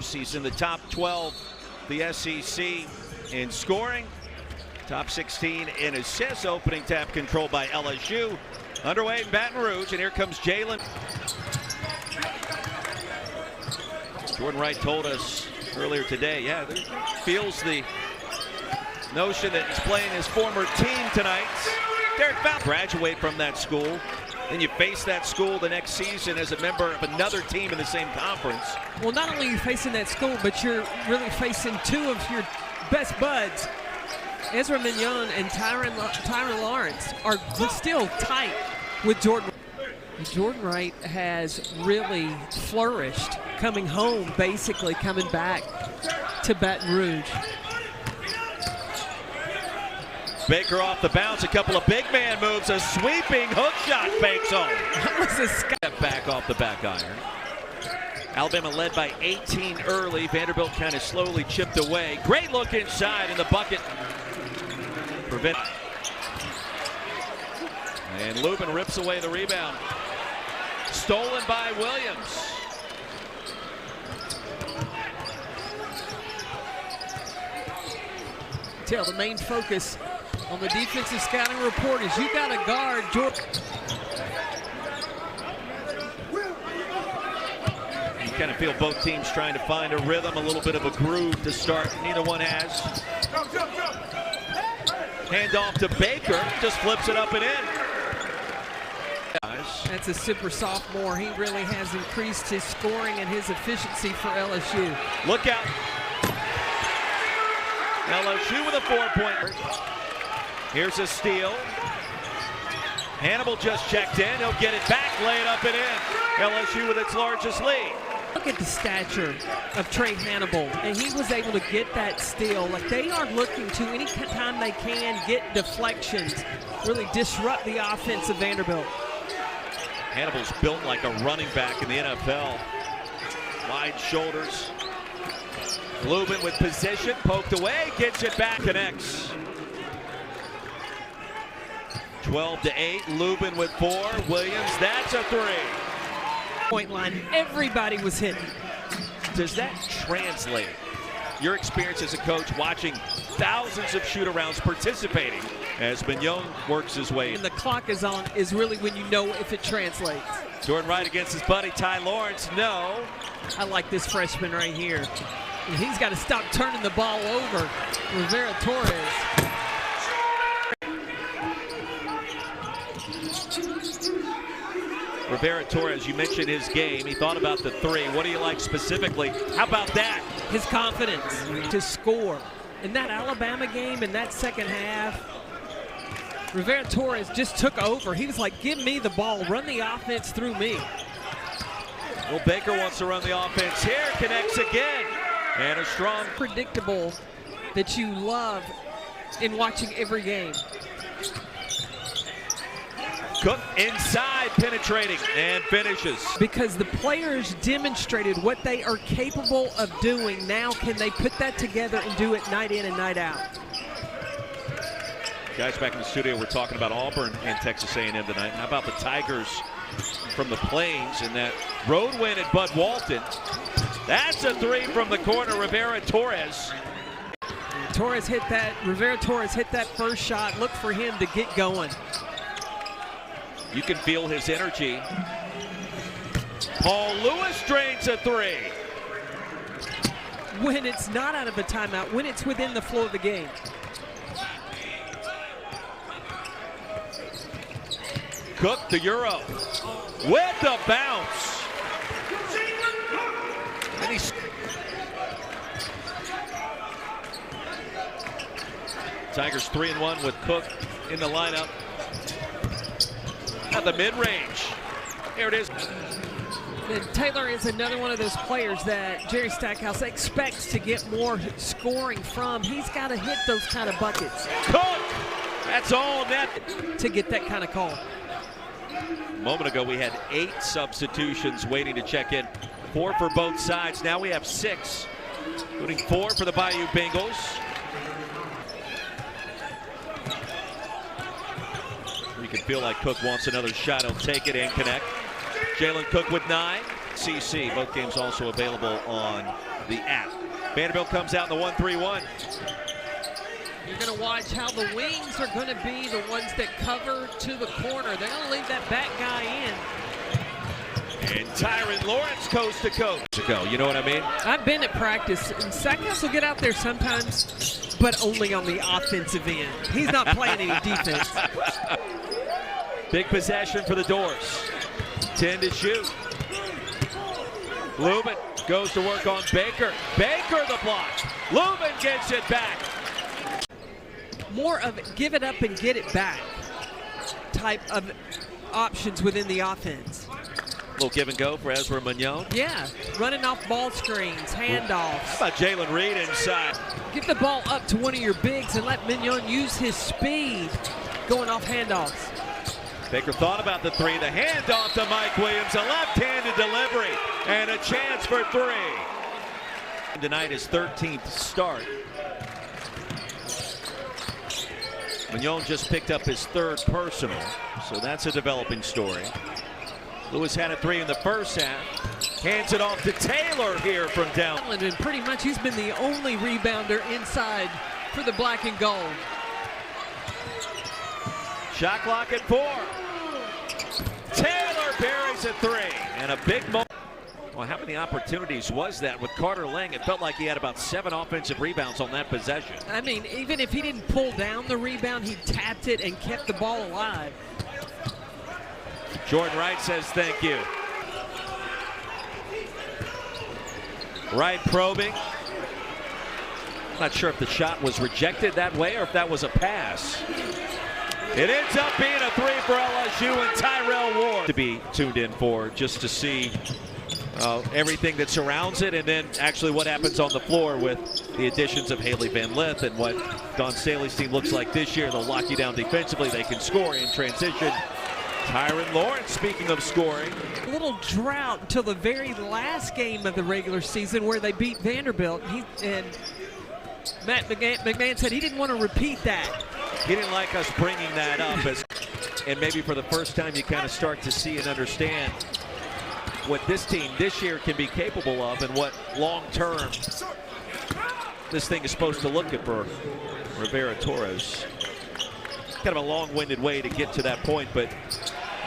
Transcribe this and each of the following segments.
moves. He's in the top 12, the SEC in scoring, top 16 in assists. Opening tap control by LSU. Underway in Baton Rouge, and here comes Jalen. Jordan Wright told us earlier today, yeah, feels the notion that he's playing his former team tonight. Derek Val graduate from that school. Then you face that school the next season as a member of another team in the same conference. Well, not only are you facing that school, but you're really facing two of your best buds. Ezra Mignon and Tyron Lawrence are still tight with Jordan. Jordan Wright has really flourished coming home, basically coming back to Baton Rouge. Baker off the bounce, a couple of big man moves, a sweeping hook shot fakes home. That was a step back off the back iron. Alabama led by 18 early. Vanderbilt kind of slowly chipped away. Great look inside in the bucket. And Lubin rips away the rebound. Stolen by Williams. Tell the main focus on the defensive scouting report is you got to guard Jordan. You kind of feel both teams trying to find a rhythm, a little bit of a groove to start. Neither one has. Hand off to Baker, just flips it up and in. That's a super sophomore. He really has increased his scoring and his efficiency for LSU. Look out. LSU with a 4-pointer. Here's a steal. Hannibal just checked in. He'll get it back, lay it up and in. LSU with its largest lead. Look at the stature of Trey Hannibal, and he was able to get that steal. Like, they are looking to, any time they can, get deflections, really disrupt the offense of Vanderbilt. Hannibal's built like a running back in the NFL. Wide shoulders. Lubin with position, poked away, gets it back, connects. 12-8, Lubin with 4, Williams, that's a 3. Point line, everybody was hitting. Does that translate? Your experience as a coach watching thousands of shoot-arounds participating as Mignon works his way. And the clock is on is really when you know if it translates. Jordan Wright against his buddy Ty Lawrence, no. I like this freshman right here. He's got to stop turning the ball over. Rivera Torres. Rivera Torres, you mentioned his game. He thought about the 3. What do you like specifically? How about that? His confidence to score. In that Alabama game, in that second half, Rivera Torres just took over. He was like, give me the ball, run the offense through me. Well, Baker wants to run the offense here, connects again. And a strong. Predictable that you love in watching every game. Cook inside, penetrating, and finishes. Because the players demonstrated what they are capable of doing. Now can they put that together and do it night in and night out? Guys back in the studio, we're talking about Auburn and Texas A&M tonight. How about the Tigers from the Plains and that road win at Bud Walton? That's a 3 from the corner, Rivera Torres. Rivera Torres hit that first shot. Look for him to get going. You can feel his energy. Paul Lewis drains a 3. When it's not out of a timeout, when it's within the flow of the game. Cook to Euro with the bounce. And he's Tigers 3-1 with Cook in the lineup. At the mid-range. Here it is. And Taylor is another one of those players that Jerry Stackhouse expects to get more scoring from. He's got to hit those kind of buckets. Cook! That's all net. To get that kind of call. A moment ago, we had 8 substitutions waiting to check in. 4 for both sides. Now we have 6, including 4 for the Bayou Bengals. You can feel like Cook wants another shot. He'll take it and connect. Jalen Cook with 9. CC. Both games also available on the app. Vanderbilt comes out in the 1-3-1. You're going to watch how the wings are going to be the ones that cover to the corner. They're going to leave that back guy in. And Tyron Lawrence coast to coast. You know what I mean? I've been at practice, and Sackhouse will get out there sometimes, but only on the offensive end. He's not playing any defense. Big possession for the Doors. 10 to shoot. Lubin goes to work on Baker. Baker the block. Lubin gets it back. More of give it up and get it back type of options within the offense. Little give and go for Ezra Mignon. Yeah, running off ball screens, handoffs. How about Jalen Reed inside? Get the ball up to one of your bigs and let Mignon use his speed going off handoffs. Baker thought about the three. The handoff to Mike Williams. A left-handed delivery and a chance for three. Tonight his 13th start. Mignon just picked up his third personal, so that's a developing story. Lewis had a three in the first half. Hands it off to Taylor here from down. And pretty much he's been the only rebounder inside for the black and gold. Shot clock at 4. Taylor buries a three. And a big moment. Well, how many opportunities was that with Carter Lang? It felt like he had about 7 offensive rebounds on that possession. I mean, even if he didn't pull down the rebound, he tapped it and kept the ball alive. Jordan Wright says thank you. Wright probing. Not sure if the shot was rejected that way or if that was a pass. It ends up being a three for LSU and Tyrell Ward. To be tuned in for just to see everything that surrounds it, and then actually what happens on the floor with the additions of Haley Van Lith and what Don Staley's team looks like this year. They'll lock you down defensively. They can score in transition. Tyron Lawrence, speaking of scoring. A little drought until the very last game of the regular season where they beat Vanderbilt. And Matt McMahon said he didn't want to repeat that. He didn't like us bringing that up. And maybe for the first time you kind of start to see and understand what this team this year can be capable of and what long-term this thing is supposed to look at for Rivera Torres. Kind of a long-winded way to get to that point, but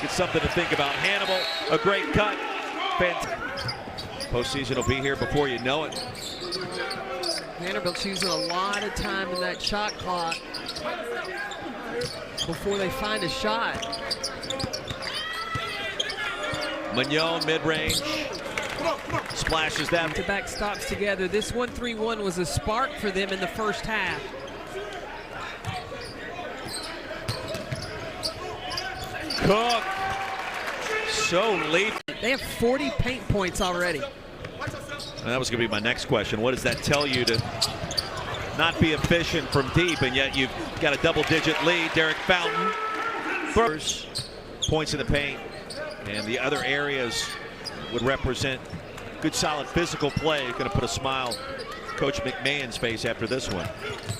it's something to think about. Hannibal, a great cut. Postseason will be here before you know it. Vanderbilt's using a lot of time in that shot clock before they find a shot. Mignon mid-range, splashes them. Back-to-back stops together. This 1-3-1 was a spark for them in the first half. Cook, so late. They have 40 paint points already. And that was going to be my next question. What does that tell you to not be efficient from deep, and yet you've got a double-digit lead? Derek Fountain, first points in the paint, and the other areas would represent good, solid physical play. Going to put a smile Coach McMahon's face after this one.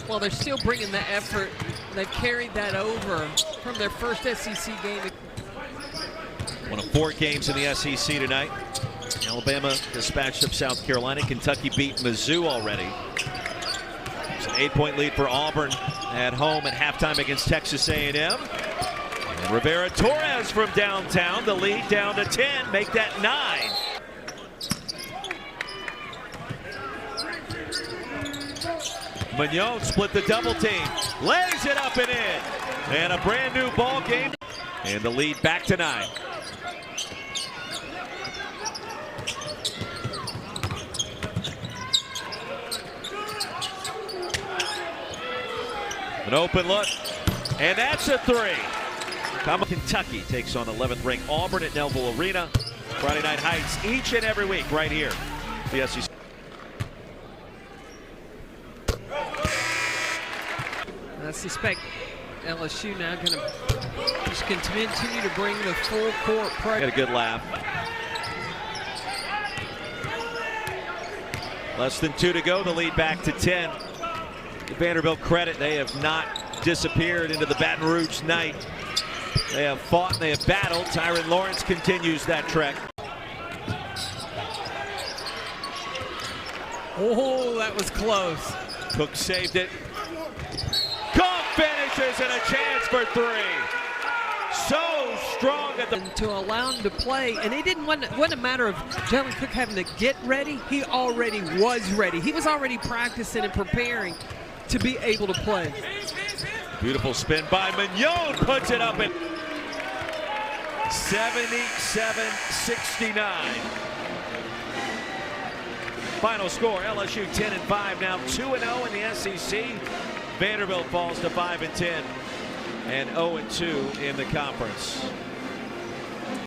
Well, they're still bringing the effort. They've carried that over from their first SEC game. One of 4 games in the SEC tonight. Alabama dispatched up South Carolina. Kentucky beat Mizzou already. It's an 8-point lead for Auburn at home at halftime against Texas A&M. And Rivera Torres from downtown, the lead down to 10, make that 9. Mignon split the double team, lays it up and in, and a brand new ball game, and the lead back to 9. An open look, and that's a 3. Kentucky takes on 11th ranked Auburn at Nelville Arena. Friday Night Heights each and every week right here, the SEC. I suspect LSU now going to just continue to bring the full court pressure. Got a good laugh. Less than 2 to go, the lead back to 10. Give Vanderbilt credit, they have not disappeared into the Baton Rouge night. They have fought and they have battled. Tyron Lawrence continues that trek. Oh, that was close. Cook saved it. Cook finishes and a chance for three. So strong at the... And to allow him to play, and it wasn't a matter of Jalen Cook having to get ready. He already was ready. He was already practicing and preparing to be able to play. Beautiful spin by Mignon, puts it up at 77-69. Final score, LSU 10-5, now 2-0 in the SEC. Vanderbilt falls to 5-10 and 0-2 in the conference.